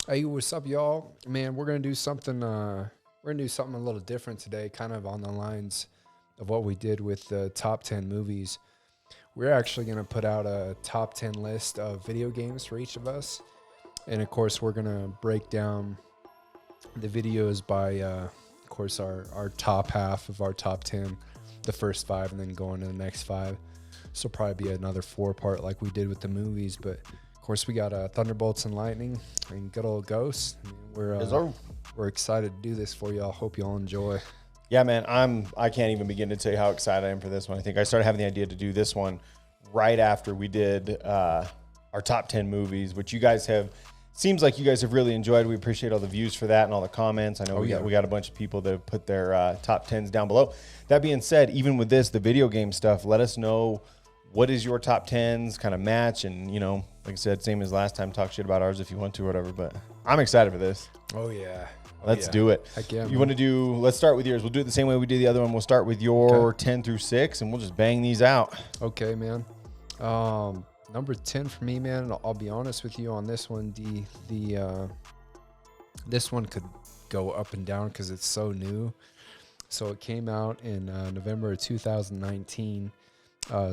Hey, what's up, y'all? Man, we're gonna do something. We're gonna do something a little different today, kind of on the lines of what we did with the top 10 movies. We're actually gonna put out a top 10 list of video games for each of us, and of course, we're gonna break down the videos by, of course, our top half of our top 10, the first five, and then go into the next five. So probably be another 4-part like we did with the movies, but. Of course, we got Thunderbolts and Lightning and good old Ghosts. I mean, we're excited to do this for y'all. Hope y'all enjoy. Yeah, man, I can't even begin to tell you how excited I am for this one. I think I started having the idea to do this one right after we did our top 10 movies, which you guys seems like you guys have really enjoyed. We appreciate all the views for that and all the comments. I know we got a bunch of people that have put their top 10s down below. That being said, even with this, the video game stuff, let us know what is your top 10s kind of match, and like I said, same as last time, talk shit about ours if you want to or whatever, but I'm excited for this. Oh, yeah. Let's do it. Heck yeah, you want to do, let's start with yours. We'll do it the same way we did the other one. We'll start with your 10 through 6, and we'll just bang these out. Okay, man. Number 10 for me, man, I'll be honest with you on this one. This one could go up and down because it's so new. So it came out in November of 2019.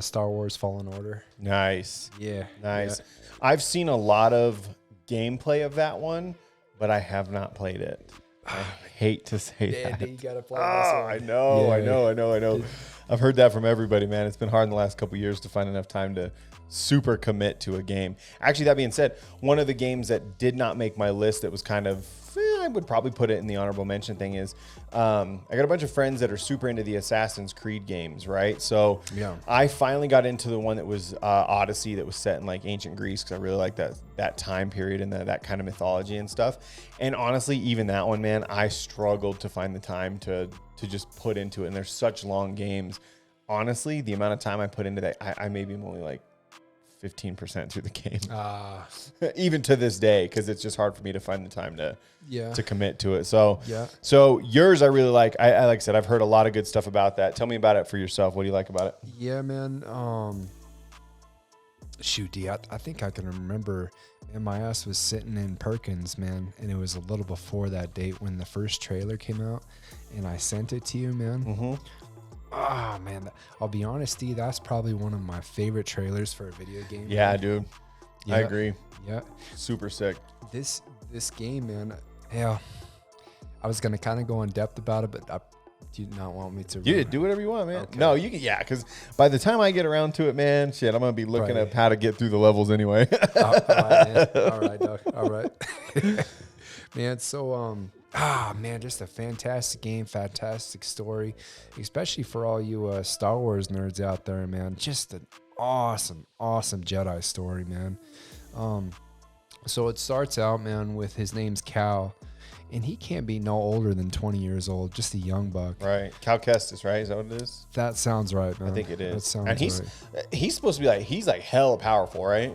Star Wars Fallen Order. Nice. Yeah. Nice. Yeah. I've seen a lot of gameplay of that one, but I have not played it. I hate to say that. You gotta play this one. I know. I've heard that from everybody, man. It's been hard in the last couple years to find enough time to super commit to a game. Actually, that being said, one of the games that did not make my list that was kind of, I would probably put it in the honorable mention thing is, I got a bunch of friends that are super into the Assassin's Creed games, right? So I finally got into the one that was Odyssey, that was set in like ancient Greece, because I really like that time period and that kind of mythology and stuff. And honestly, even that one, man, I struggled to find the time to just put into it. And there's such long games. Honestly, the amount of time I put into that, I maybe am only like 15% through the game, even to this day, because it's just hard for me to find the time to commit to it. So yours I really like. I like I said, I've heard a lot of good stuff about that. Tell me about it for yourself. What do you like about it? Yeah, man. Shoot, D, I think I can remember. And my ass was sitting in Perkins, man, and it was a little before that date when the first trailer came out, and I sent it to you, man. Mm-hmm. Oh, man. I'll be honest, D, that's probably one of my favorite trailers for a video game. Yeah, man. dude. Yeah. I agree. Yeah. Super sick. This game, man, yeah, I was going to kind of go in depth about it, but do you not want me to? Yeah, do whatever you want, man. Okay. No, you can, because by the time I get around to it, man, shit, I'm going to be looking at how to get through the levels anyway. All right, man. All right, Doc. All right. Man, so, man, just a fantastic game, fantastic story, especially for all you Star Wars nerds out there, man. Just an awesome Jedi story, man. So it starts out, man, with his name's Cal, and he can't be no older than 20 years old, just a young buck. Right. Cal Kestis, right? Is that what it is? That sounds right, man. I think it is. That sounds and right. He's supposed to be he's like hella powerful, right?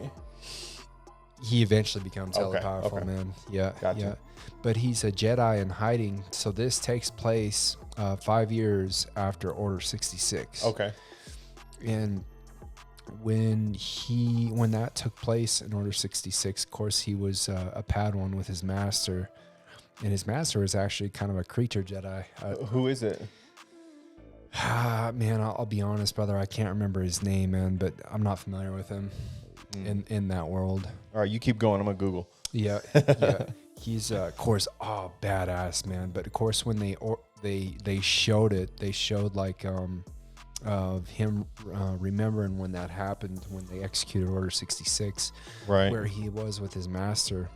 He eventually becomes hella powerful, man. Yeah, Gotcha. yeah. But he's a Jedi in hiding. So this takes place 5 years after Order 66. Okay. And when that took place in Order 66, of course, he was a Padawan with his master. And his master was actually kind of a creature Jedi. Who is it? Man, I'll be honest, brother. I can't remember his name, man, but I'm not familiar with him in that world. All right, you keep going. I'm going to Google. Yeah. He's, of course, badass, man. But, of course, when they showed it, they showed, like, of him remembering when that happened, when they executed Order 66, right, where he was with his master.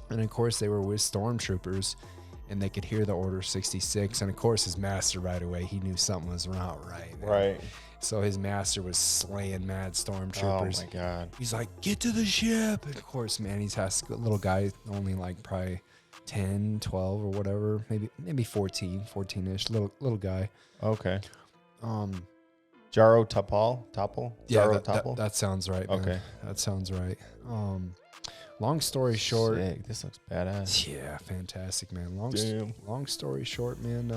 And, of course, they were with stormtroopers, and they could hear the Order 66. And, of course, his master right away, he knew something was not right, man. Right. So his master was slaying mad stormtroopers. Oh, my God. He's like, get to the ship. And, of course, man, he's a little guy, only like probably 10, 12 or whatever, maybe 14-ish, little guy. Okay. Jaro Topol? Yeah, Topol? that sounds right, man. Okay. That sounds right. Long story short. Sick. This looks badass. Yeah, fantastic, man. Damn. Long story short, man,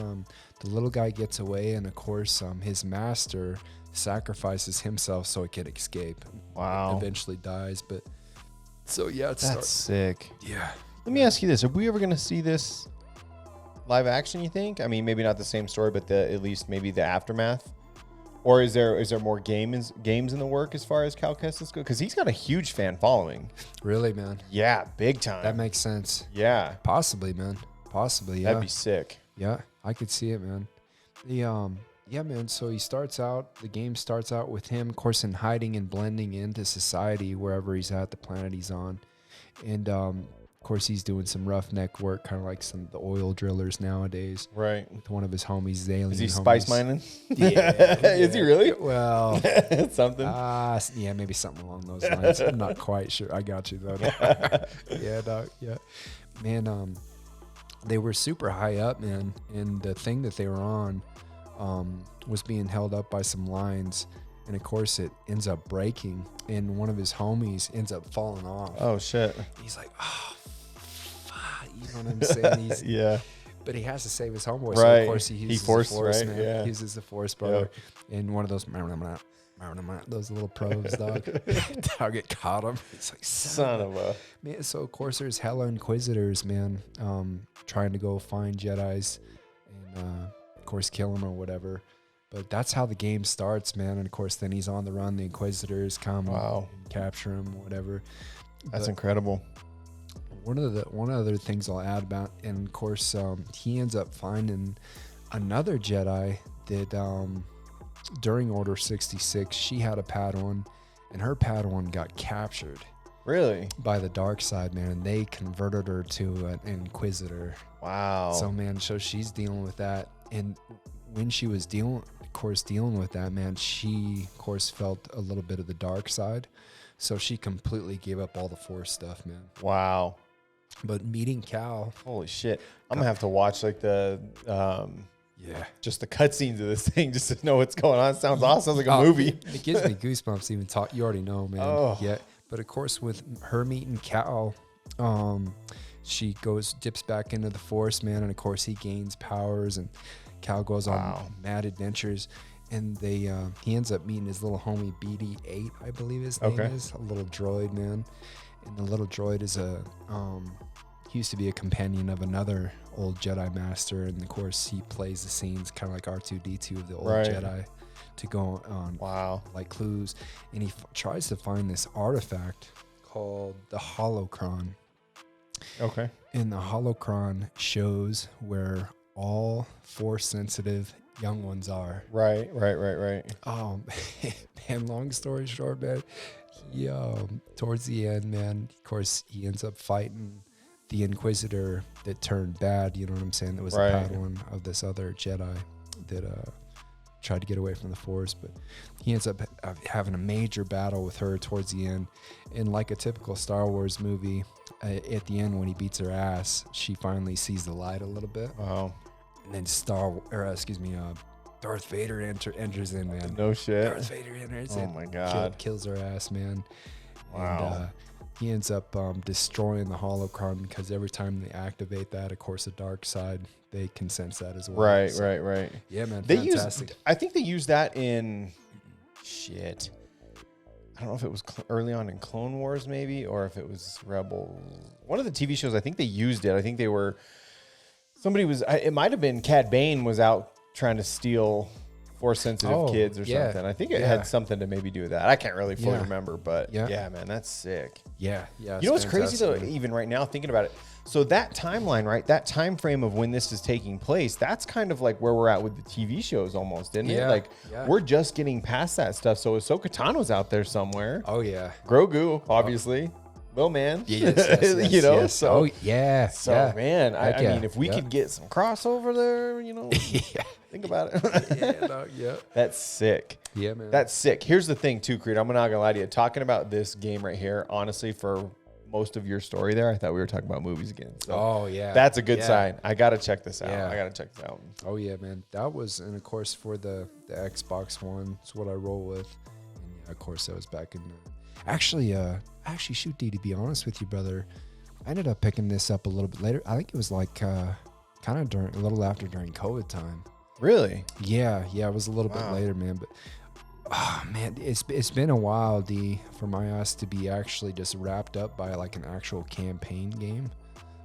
the little guy gets away, and, of course, his master sacrifices himself so it can escape. Wow. Eventually dies, but... So, yeah, That's sick. Yeah, Let me ask you this: are we ever going to see this live action? You think? I mean, maybe not the same story, but at least maybe the aftermath. Or is there more games in the work as far as Cal Kestis go? Because he's got a huge fan following. Really, man? Yeah, big time. That makes sense. Yeah, Possibly, man. Possibly, yeah. that'd be sick. Yeah, I could see it, man. Yeah, man. So the game starts out with him, of course, in hiding and blending into society wherever he's at, the planet he's on. And, of course, he's doing some roughneck work, kind of like some of the oil drillers nowadays. Right. With one of his homies, his alien Is he homies. spice mining? Yeah. Is he really? Well, Something. yeah, maybe something along those lines. I'm not quite sure. I got you, though. Yeah, dog. Yeah. Man, they were super high up, man. And the thing that they were on was being held up by some lines. And of course, it ends up breaking. And one of his homies ends up falling off. Oh, shit. He's like, oh, fuck. You know what I'm saying? Yeah. But he has to save his homeboy. So, Right. of course, he uses forced, the force, right? man. Yeah. He uses the force, brother. And one of those little probes, dog. Target caught him. It's like, Son of a. man. So, of course, there's hella Inquisitors, man, trying to go find Jedis and, of course, kill him or whatever. But that's how the game starts, man. And, of course, then he's on the run. The Inquisitors come and capture him, whatever. That's But incredible. one of the other things I'll add about, and of course, he ends up finding another Jedi that during Order 66, she had a Padawan, and her Padawan got captured Really? by the dark side, man, and they converted her to an Inquisitor. Wow. So she's dealing with that, and when she was dealing with that, man, she of course felt a little bit of the dark side, so she completely gave up all the Force stuff, man. Wow. But meeting Cal, Holy shit. I'm going to have to watch like the just the cutscenes of this thing just to know what's going on. Sounds awesome. Sounds like a movie. It gives me goosebumps even talk. You already know, man. Oh. Yeah. But of course, with her meeting Cal, she dips back into the Force, man, and of course he gains powers, and Cal goes on mad adventures, and he ends up meeting his little homie BD-8, I believe his name is, a little droid, man, and the little droid is he used to be a companion of another old Jedi Master, and of course he plays the scenes kind of like R2-D2 of the old Jedi to go on like clues, and he tries to find this artifact called the Holocron. Okay. And the Holocron shows where all Force sensitive young ones are. Right. Man, long story short, man, he towards the end, man, of course he ends up fighting the Inquisitor that turned bad, you know what I'm saying? That was the Padawan of this other Jedi that tried to get away from the Force, but he ends up having a major battle with her towards the end. And like a typical Star Wars movie, at the end when he beats her ass, she finally sees the light a little bit. Wow. And then Darth Vader enters in, man. No shit. Darth Vader enters in. Oh my God. Kills her ass, man. Wow. And he ends up destroying the Holocron, because every time they activate that, of course, the dark side, they can sense that as well. Right. Yeah, man. They fantastic. I think they used that in shit. I don't know if it was early on in Clone Wars, maybe, or if it was Rebels. One of the TV shows, I think they used it. I think it might have been Cad Bane was out trying to steal Force sensitive kids or something. I think it had something to maybe do with that. I can't really fully remember, but yeah, man, that's sick. Yeah. You know what's crazy though, even right now thinking about it? So that timeline, right? That time frame of when this is taking place, that's kind of like where we're at with the TV shows almost, isn't it? Like we're just getting past that stuff. So Ahsoka Tano's out there somewhere. Oh yeah. Grogu, obviously. Little man. Yes, you know, yes. so Oh yeah. So man, I yeah. mean, if we could get some crossover there, you know, think about it. That's sick. Yeah, man. That's sick. Here's the thing too, Creed. I'm not gonna lie to you. Talking about this game right here, honestly, for most of your story there, I thought we were talking about movies again. So that's a good sign. I gotta check this out. Oh yeah, man. That was, and of course for the Xbox One, it's what I roll with. And yeah, of course that was back in actually shoot, D, to be honest with you, brother, I ended up picking this up a little bit later. I think it was like kind of a little after during COVID time. Really? Yeah, it was a little bit later, man. But oh man, it's been a while, D, for my ass to be actually just wrapped up by like an actual campaign game.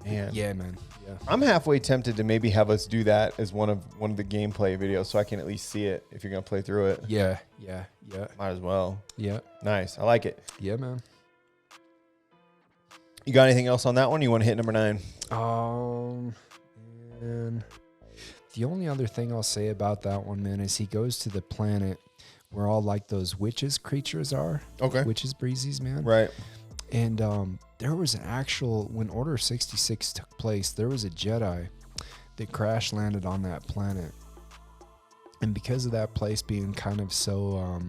Man. Yeah, man. Yeah. I'm halfway tempted to maybe have us do that as one of the gameplay videos, so I can at least see it if you're gonna play through it. Yeah. Might as well. Yeah. Nice. I like it. Yeah, man. You got anything else on that one? You want to hit number 9? And the only other thing I'll say about that one, man, is he goes to the planet where all like those witches creatures are. Okay. Witches breezies, man. Right. And there was an actual, when Order 66 took place, there was a Jedi that crash landed on that planet. And because of that place being kind of so,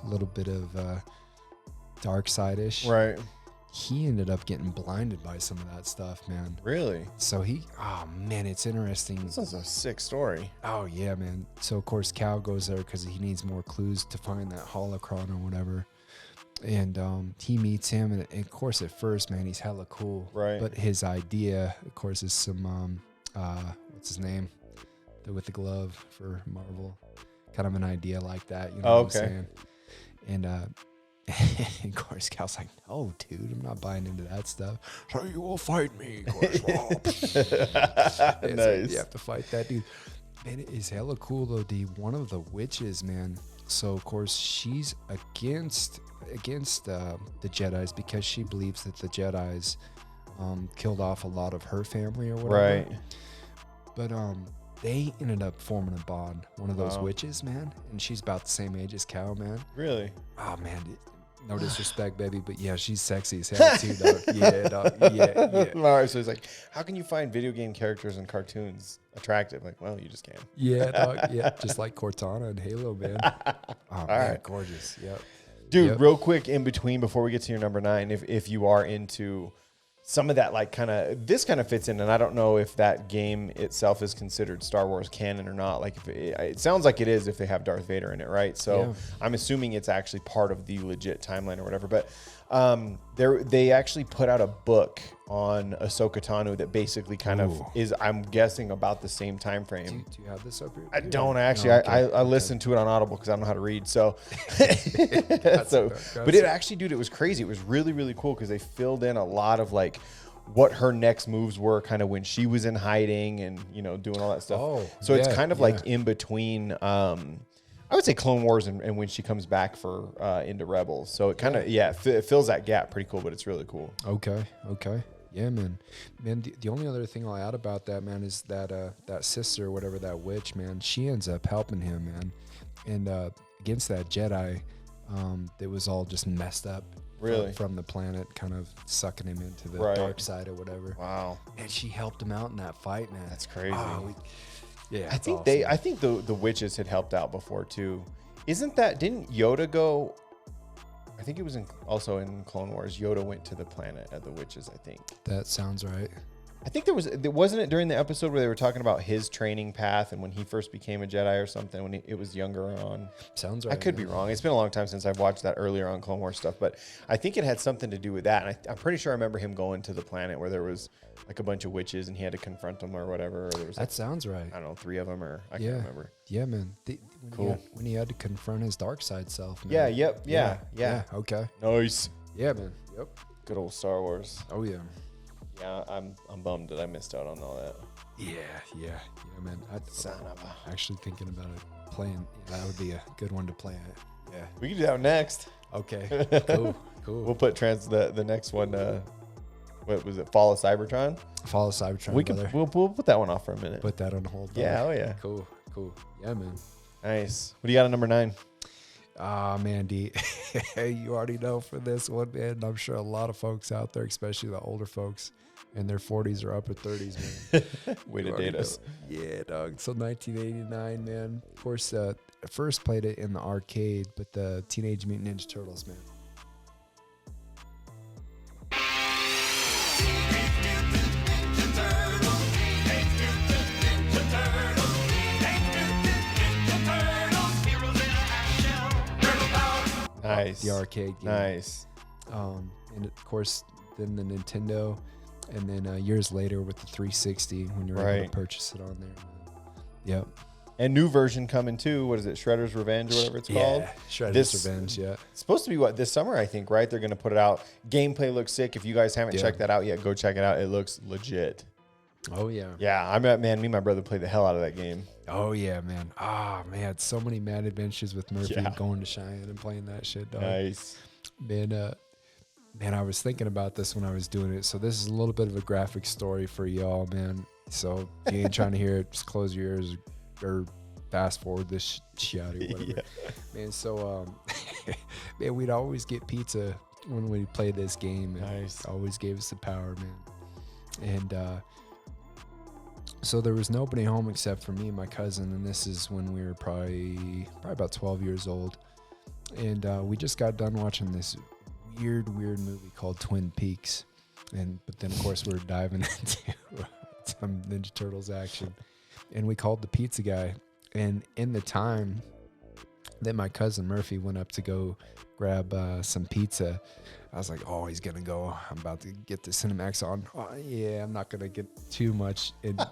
a little bit of dark side-ish, Right. he ended up getting blinded by some of that stuff, man. Really? So oh man, it's interesting. This is a sick story. Oh yeah, man. So of course Cal goes there because he needs more clues to find that holocron or whatever. And he meets him, and of course at first, man, he's hella cool. Right. But his idea, of course, is some what's his name? With the glove for Marvel. Kind of an idea like that, you know what I'm saying? And of course, Cal's like, no, dude, I'm not buying into that stuff. So you will fight me. Nice. Like, you have to fight that dude. Man, it is hella cool, though, D. One of the witches, man. So, of course, she's against the Jedis because she believes that the Jedis killed off a lot of her family or whatever. Right. But they ended up forming a bond. One of those witches, man. And she's about the same age as Cal, man. Really? Oh, man. No disrespect, baby, but yeah, she's sexy as hell too, dog. Yeah, dog. Yeah. All right, so he's like, how can you find video game characters and cartoons attractive? Like, well, you just can. Yeah, dog. Yeah, just like Cortana and Halo, man. Oh, man, right. gorgeous. Yep. Dude, Yep. real quick in between before we get to your number 9, if you are into some of that, like this kind of fits in, and I don't know if that game itself is considered Star Wars canon or not. Like, if it sounds like it is if they have Darth Vader in it, right? So Yeah. I'm assuming it's actually part of the legit timeline or whatever. But they actually put out a book on Ahsoka Tano that basically kind of is, I'm guessing, about the same time frame. Do you have this up here? I don't actually. No, okay. I listened to it on Audible because I don't know how to read. So, but it actually, dude, it was crazy. It was really, really cool because they filled in a lot of like what her next moves were, kind of when she was in hiding and doing all that stuff. Oh, so it's yeah, kind of like in between. I would say Clone Wars and when she comes back for into Rebels. So it kind of it fills that gap pretty cool, but it's really cool. Okay. Yeah, man. The only other thing I'll add about that, man, is that that sister, or whatever, that witch, man, she ends up helping him, man, and against that Jedi that was all just messed up. Really? From the planet, kind of sucking him into the dark side or whatever. Wow. And she helped him out in that fight, man. That's crazy. Yeah, I think the witches had helped out before too. Didn't Yoda go? I think it was also in Clone Wars. Yoda went to the planet of the witches, I think. That sounds right. I think wasn't it during the episode where they were talking about his training path and when he first became a Jedi or something, when it was younger on. Sounds right. I could be wrong. It's been a long time since I've watched that earlier on Clone Wars stuff, but I think it had something to do with that. And I'm pretty sure I remember him going to the planet where there was like a bunch of witches and he had to confront them or whatever. Or there was that sounds right. I don't know, 3 of them, or I can't remember. Yeah, man. Cool. When he had to confront his dark side self, man. Yeah, yep, yeah. Okay. Nice. Yeah, man. Yep. Good old Star Wars. Oh, yeah. Yeah, I'm bummed that I missed out on all that. Yeah, man. Son of a. Actually thinking about it, playing. That would be a good one to play at. Yeah. We can do that next. Okay. Cool. We'll put the next one. What was it? Fall of Cybertron. Fall of Cybertron. We'll put that one off for a minute. Put that on hold. Yeah. Oh yeah. Cool. Yeah, man. Nice. What do you got at number 9? Ah, man, D. You already know for this one, man. I'm sure a lot of folks out there, especially the older folks in their 40s or upper 30s, man. Way to date us. Yeah, dog. So 1989, man. Of course, first played it in the arcade, but the Teenage Mutant Ninja Turtles, man. Nice. The arcade game. Nice. And of course, then the Nintendo, and then years later with the 360 when you're able to purchase it on there. Yep. And new version coming too. What is it? Shredder's Revenge or whatever it's called. Shredder's Revenge. Yeah. It's supposed to be this summer, I think, right? They're going to put it out. Gameplay looks sick. If you guys haven't checked that out yet, go check it out. It looks legit. Oh yeah. Yeah, me and my brother played the hell out of that game. Oh yeah, man. Ah, man, so many mad adventures with Murphy going to Cheyenne and playing that shit, dog. Nice. Man, I was thinking about this when I was doing it. So this is a little bit of a graphic story for y'all, man. So if you ain't trying to hear it, just close your ears or fast forward this shit or whatever. Yeah. Man, so man, we'd always get pizza when we played this game. And Nice. always gave us the power, man. And so there was nobody home except for me and my cousin, and this is when we were probably about 12 years old. And we just got done watching this weird movie called Twin Peaks. But then, of course, we were diving into some Ninja Turtles action. And we called the pizza guy. And in the time that my cousin Murphy went up to go grab some pizza, I was like, oh, he's going to go. I'm about to get the Cinemax on. Oh, yeah, I'm not going to get too much. And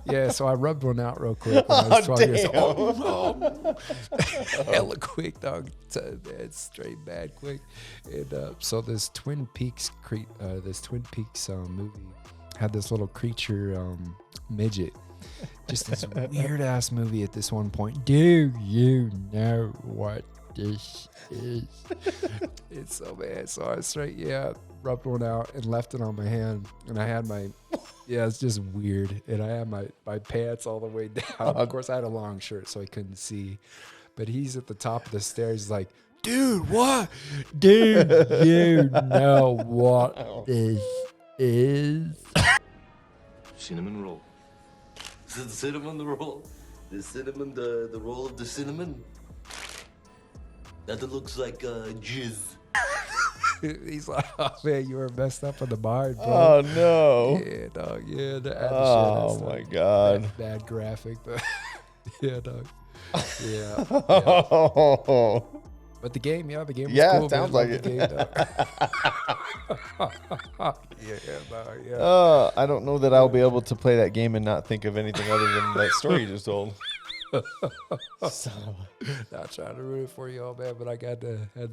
yeah, so I rubbed one out real quick when I was 12 years old. Oh, hella quick, dog. It's straight bad quick. And so this Twin Peaks movie had this little creature midget. Just this weird ass movie at this one point. Do you know what this is? It's so bad. So I rubbed one out and left it on my hand. And I had it's just weird. And I had my pants all the way down. Of course, I had a long shirt, so I couldn't see. But he's at the top of the stairs. He's like, dude, what? Dude, you know what this is? Cinnamon roll. The cinnamon roll. The cinnamon, the roll of the cinnamon. That looks like jizz. He's like, oh man, you were messed up on the mind, bro. Oh no. Yeah, dog. Yeah, Oh my god. Bad graphic, but yeah, dog. Yeah. Oh. But the game was cool. It sounds like it. The game, yeah. I don't know that I'll be able to play that game and not think of anything other than that story you just told. Not trying to ruin it for you all, man, but I had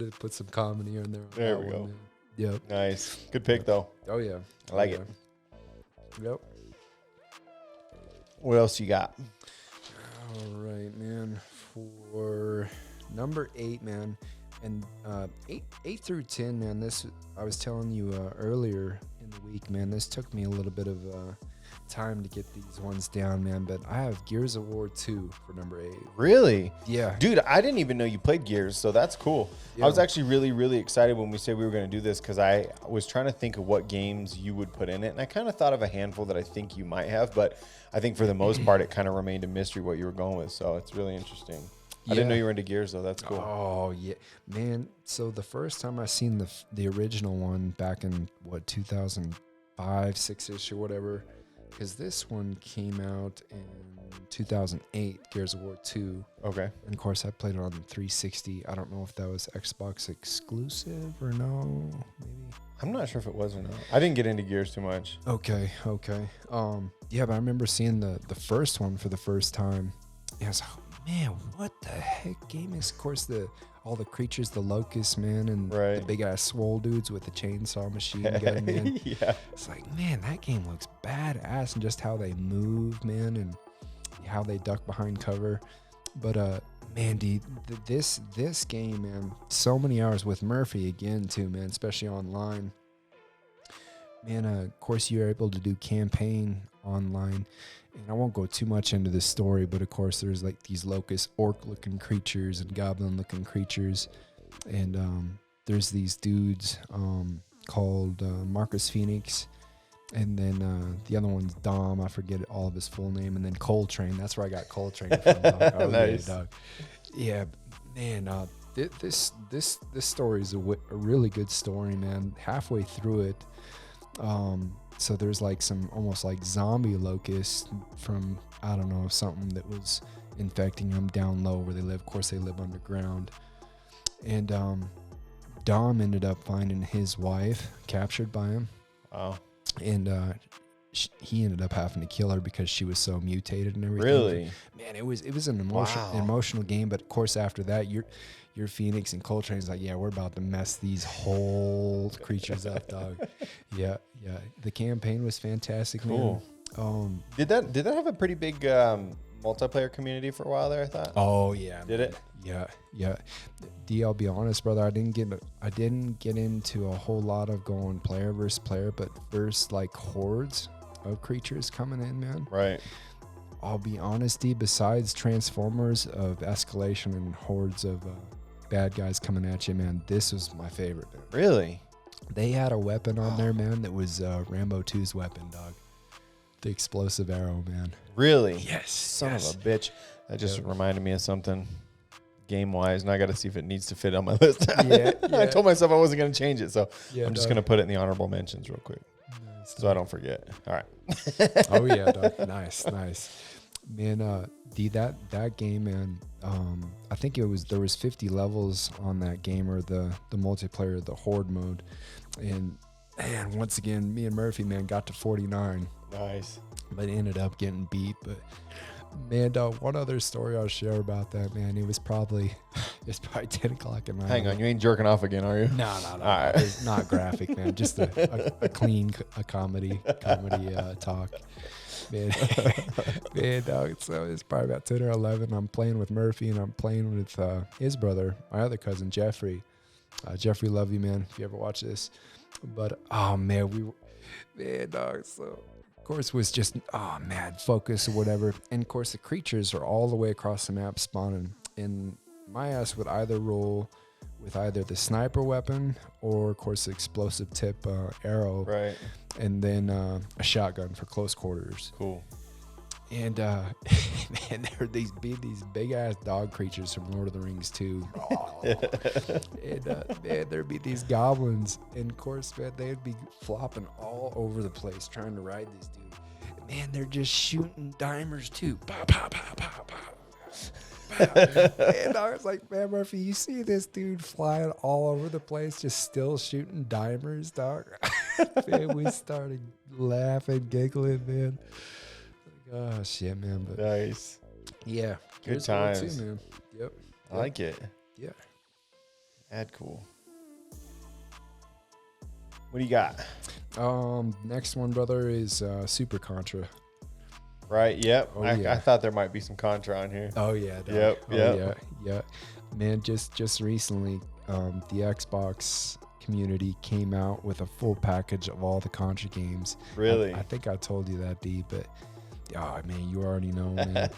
to put some comedy in there. There we go. Man. Yep. Nice. Good pick, though. Oh, yeah. I like it. Yep. What else you got? All right, man. For number 8, man, and 8 through 10, man. This I was telling you earlier in the week, man. This took me a little bit of time to get these ones down, man. But I have Gears of War 2 for number 8. Really? Yeah, dude. I didn't even know you played Gears, so that's cool. Yeah. I was actually really, really excited when we said we were going to do this because I was trying to think of what games you would put in it, and I kind of thought of a handful that I think you might have, but I think for the most part, it kind of remained a mystery what you were going with. So it's really interesting. I didn't know you were into Gears, though. That's cool. Oh, yeah. Man, so the first time I seen the original one back in, 2005, 6-ish or whatever, because this one came out in 2008, Gears of War 2. Okay. And, of course, I played it on the 360. I don't know if that was Xbox exclusive or no, maybe. I'm not sure if it was or not. I didn't get into Gears too much. Okay. Yeah, but I remember seeing the first one for the first time. And I was like, man, what the heck game is? Of course, all the creatures, the locusts, man, and the big ass swole dudes with the chainsaw machine gun, man. Yeah. It's like, man, that game looks badass, and just how they move, man, and how they duck behind cover. But man, dude, this game, man, so many hours with Murphy again too, man, especially online. Man, of course, you're able to do campaign online. And I won't go too much into this story, but of course there's like these locust orc-looking creatures and goblin-looking creatures. And there's these dudes called Marcus Phoenix. And then the other one's Dom. I forget all of his full name. And then Coltrane. That's where I got Coltrane from. Dog. Oh, nice. Yeah, dog. Yeah, man. This story is a really good story, man. Halfway through it, so there's like some almost like zombie locusts from, I don't know, something that was infecting them down low where they live. Of course, they live underground. And Dom ended up finding his wife captured by him. Wow. And he ended up having to kill her because she was so mutated and everything. Really? Man, it was an emotional game. But of course, after that, your Phoenix and Coltrane's like, yeah, we're about to mess these whole creatures up, dog. Yeah. The campaign was fantastic. Cool. Man. Did that have a pretty big multiplayer community for a while there? I thought. Oh yeah. Did it? Yeah. D, I'll be honest, brother. I didn't get into a whole lot of going player versus player, but versus like hordes of creatures coming in, man. Right. I'll be honest, D, besides Transformers of escalation and hordes of bad guys coming at you, man, this was my favorite, man. Really? They had a weapon on there, man, that was Rambo 2's weapon, dog. The explosive arrow, man. Really? Yes. Son of a bitch. That just reminded me of something game-wise, and I got to see if it needs to fit on my list. Yeah. I told myself I wasn't going to change it, so Yeah, I'm just dog. going to put it in the honorable mentions real quick Nice, so I don't forget. All right. Oh yeah, dog. Nice. Man, D, that game, man. I think there was 50 levels on that game, or the multiplayer, the horde mode, and man, once again, me and Murphy, man, got to 49, Nice. but ended up getting beat. But man, dog, one other story I'll share about that, man. It was probably 10 o'clock at night. Hang on, you ain't jerking off again, are you? No. All right. It's not graphic, man. Just a clean comedy talk. Man, dog. So it's probably about 10 or 11. I'm playing with Murphy, and I'm playing with his brother, my other cousin, Jeffrey. Jeffrey, love you, man, if you ever watch this. But, oh, man, dog. So, of course, was just, mad focus or whatever. And, of course, the creatures are all the way across the map spawning. And my ass would either roll with either the sniper weapon or, of course, the explosive tip arrow. Right. And then a shotgun for close quarters. Cool. And man, there were these big ass dog creatures from Lord of the Rings too. And man, there'd be these goblins, and of course, man, they'd be flopping all over the place trying to ride this dude. And man, they're just shooting dimers too. Pow, pow, pow, pow, pow. And I was like, man, Murphy, you see this dude flying all over the place, just still shooting dimers, dog? Man, we started laughing, giggling, man. Like, oh shit, man. But Nice. yeah, Good here's one times. too, man. Yep. I like it. Yeah. Add cool. What do you got? Next one, brother, is Super Contra. Right. Yep. Oh, I yeah. thought there might be some Contra on here. Oh yeah. Dog. Yep, Oh, yep. Yeah. Man, just recently, the Xbox community came out with a full package of all the Contra games. Really? I think I told you that, D, but oh man, you already know, man.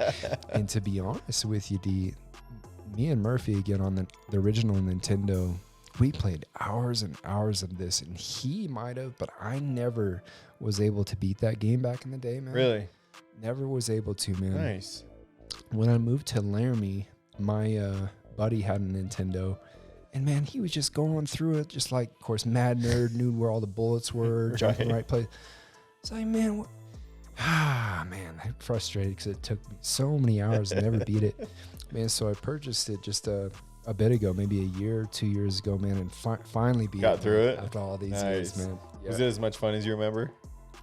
And to be honest with you, D, me and Murphy again on the original Nintendo, we played hours and hours of this, and he might have, but I never was able to beat that game back in the day, man. Really? Never was able to, man. Nice. When I moved to Laramie, my buddy had a Nintendo, and man, he was just going through it, just like, of course, mad nerd, knew where all the bullets were, jumping right place. It's like, man, man, I'm frustrated because it took me so many hours to never beat it, man. So I purchased it just a bit ago, maybe a year or 2 years ago, man, and finally beat Got it. through man, it? after all these Nice. years, man. Yeah. Was it as much fun as you remember?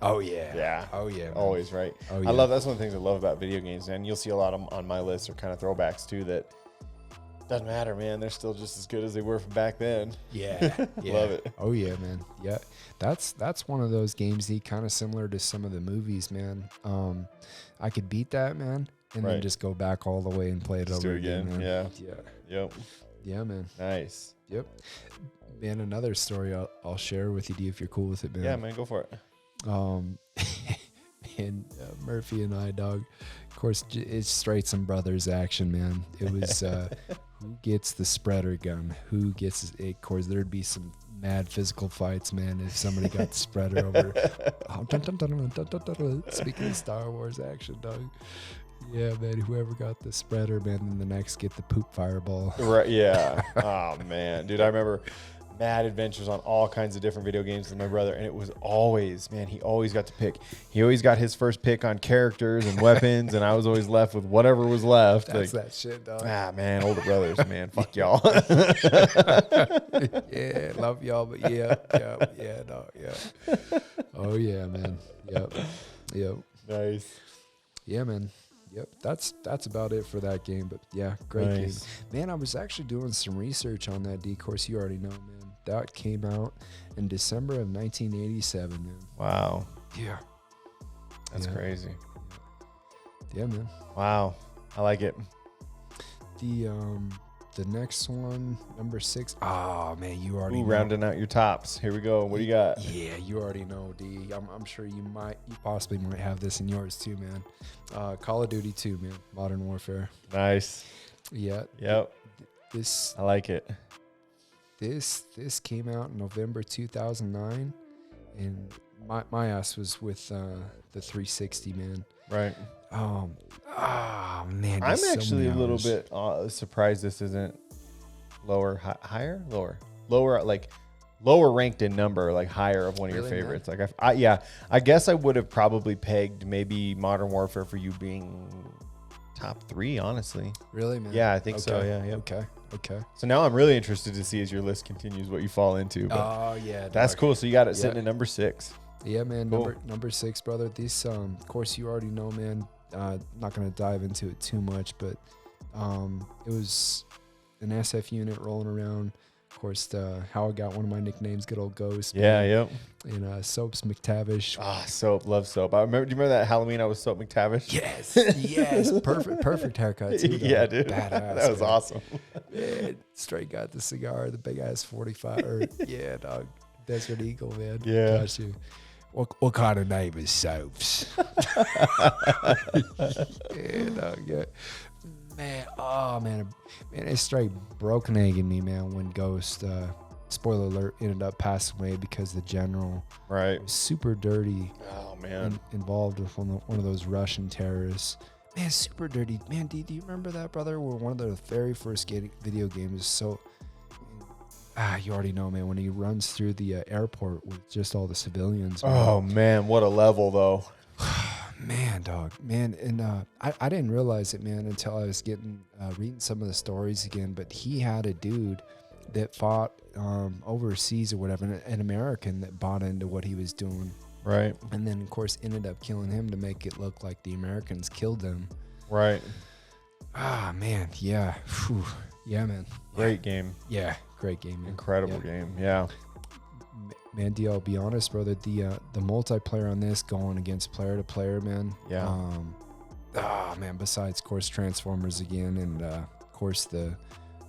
Oh yeah. Yeah. Oh yeah. Man. Always, right? Oh yeah. I love that's one of the things I love about video games, and you'll see a lot of them on my list are kind of throwbacks too. That doesn't matter, man. They're still just as good as they were from back then. Yeah, yeah. Love it. Oh yeah, man. Yeah, that's one of those games. Kind of similar to some of the movies, man. I could beat that, man, and Right. then just go back all the way and play it Just over do it again, man. yeah. Yeah, Yep. yeah, man. Nice. Yep. Man, another story I'll share with you, D, if you're cool with it, man. Yeah, man. Go for it. And Murphy and I, dog, of course, it's straight some brothers action, man. It was who gets the spreader gun, who gets it. Of course, there'd be some mad physical fights, man, if somebody got the spreader over. Speaking of Star Wars action, dog. Yeah, man, whoever got the spreader, man, then the next get the poop fireball. Right. Yeah. Oh man, dude, I remember mad adventures on all kinds of different video games with my brother, and it was always, man, he always got to pick. He always got his first pick on characters and weapons, and I was always left with whatever was left. That's that shit, dog. Man, older brothers, man, fuck y'all. Yeah, love y'all, but yeah, dog, yeah. Oh yeah, man. Yep. Nice. Yeah, man. Yep, that's about it for that game. But yeah, great game. Man, I was actually doing some research on that D. Of course, you already know, man. That came out in December of 1987, man. Wow. Yeah. That's crazy. Yeah, man. Wow. I like it. The next one, number 6. Oh man, you already know. Rounding out your tops. Here we go. What do you got? Yeah, you already know, D. I'm sure you possibly might have this in yours too, man. Call of Duty 2, man. Modern Warfare. Nice. Yeah. Yep. This I like it. This came out in November 2009, and my ass was with the 360, man. Right. Man. I'm so actually many a little hours. bit surprised this isn't higher, lower, like lower ranked in number, like higher of one of your Really, man? favorites. Like I guess I would have probably pegged maybe Modern Warfare for you being top 3, honestly. Really, man. Yeah, I think so. Okay. Yeah, yeah. Okay. So now I'm really interested to see as your list continues what you fall into. But Oh yeah, that's dog. cool. So you got it Yeah. sitting at number 6. Yeah, man. Cool. Number 6, brother. This, of course, you already know, man. Not gonna dive into it too much, but it was an SF unit rolling around. Of course, how I got one of my nicknames, good old Ghost. Yeah, man. yep. And Soaps McTavish. Soap, love Soap. Do you remember that Halloween I was Soap McTavish? Yes, perfect haircut too. Dog. Yeah, dude. Badass. That was man. awesome. Man, straight got the cigar, the big ass 45. Yeah, dog. Desert Eagle, man. Yeah. Got you. What kind of name is Soaps? Yeah, dog. Yeah. Man, it's straight broken egging me, man, when Ghost, spoiler alert, ended up passing away because the general Right. was super dirty. Oh man. Involved with one of those Russian terrorists. Man, super dirty. Man, do you remember that, brother? Where one of the very first video games is so... you already know, man, when he runs through the airport with just all the civilians. Oh man, what a level though. Man, dog. Man, and I didn't realize it, man, until I was reading some of the stories again, but he had a dude that fought overseas or whatever, an American that bought into what he was doing. Right. And then, of course, ended up killing him to make it look like the Americans killed them. Right. Man. Yeah. Whew. Yeah, man. Great game. Yeah. Great game, man. Incredible game. Yeah. Man, D, I'll be honest, brother. The multiplayer on this going against player to player, man. Yeah. Man, besides, of course, Transformers again, and of course the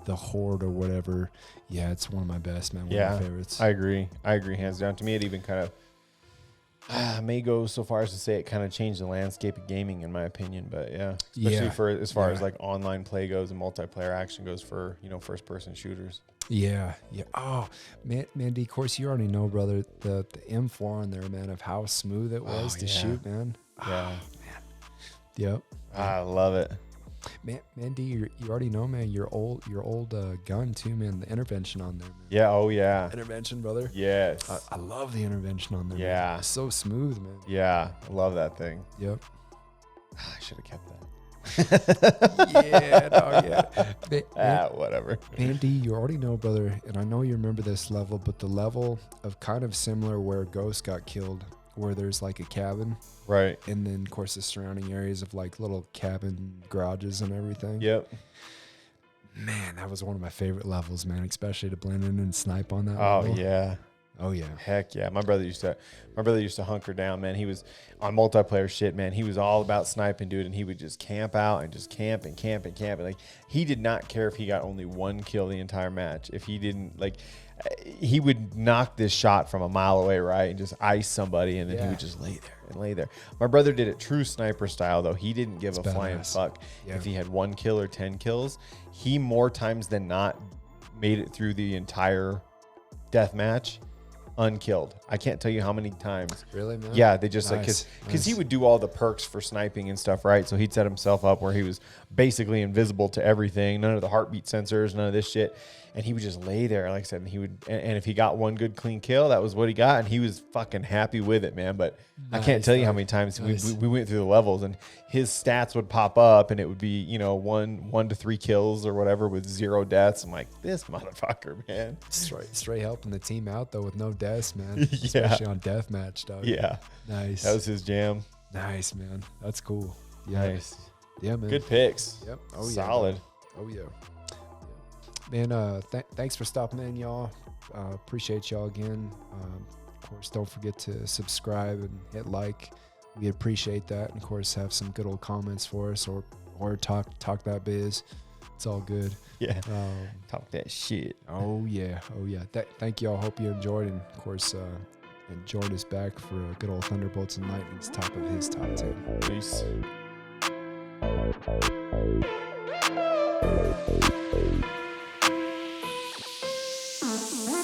Horde or whatever. Yeah, it's one of my best, man. One of my favorites. I agree. Hands down. To me, it even kind of may go so far as to say it kind of changed the landscape of gaming, in my opinion. But yeah, especially for as far as like online play goes and multiplayer action goes for first person shooters. Yeah. Oh, man, D, of course, you already know, brother, the M4 on there, man, of how smooth it was to shoot, man. Yeah. Man. Yep. I love it. Man, D, you already know, man, your old gun too, man. The intervention on there, man. Yeah. Oh yeah. Intervention, brother. Yes. I love the intervention on there. Yeah. Man. It's so smooth, man. Yeah. I love that thing. Yep. I should have kept that. Yeah, dog, yeah. Whatever. Andy, you already know, brother, and I know you remember this level, but the level of kind of similar where Ghost got killed, where there's like a cabin, Right. and then of course the surrounding areas of like little cabin garages and everything. Yep. Man, that was one of my favorite levels, man, especially to blend in and snipe on that Oh level. yeah. Oh yeah. Heck yeah. My brother used to hunker down, man. He was on multiplayer shit, man. He was all about sniping, dude, and he would just camp out and just camp and camp and camp. Like, he did not care if he got only one kill the entire match. If he didn't, like, he would knock this shot from a mile away, right, and just ice somebody, and then he would just lay there and lay there. My brother did it true sniper style, though. He didn't give a flying fuck if he had 1 kill or 10 kills. He more times than not made it through the entire death match unkilled. I can't tell you how many times. Really, man? Yeah, they just like Nice, because he would do all the perks for sniping and stuff, right? So he'd set himself up where he was basically invisible to everything, none of the heartbeat sensors, none of this shit. and he would just lay there, like I said, and he would, and if he got one good clean kill, that was what he got, and he was fucking happy with it, man. But I can't tell you how many times we went through the levels, and his stats would pop up, and it would be, you know, 1 to 3 kills or whatever with 0 deaths. I'm like, this motherfucker, man. Straight helping the team out though with no deaths, man. Especially on deathmatch, dog. Yeah, nice. That was his jam. Nice, man. That's cool. Yeah. Nice. Yeah, man. Good picks. Yep. Oh yeah. Solid. Oh yeah. Man, thanks for stopping in, y'all. Appreciate y'all again. Of course, don't forget to subscribe and hit like. We appreciate that. And of course, have some good old comments for us, or talk that biz. It's all good. Yeah. Talk that shit. Oh yeah. Thank y'all. Hope you enjoyed, and of course, and Jordan is back for a good old Thunderbolts and Lightning's top of his top 10. Peace.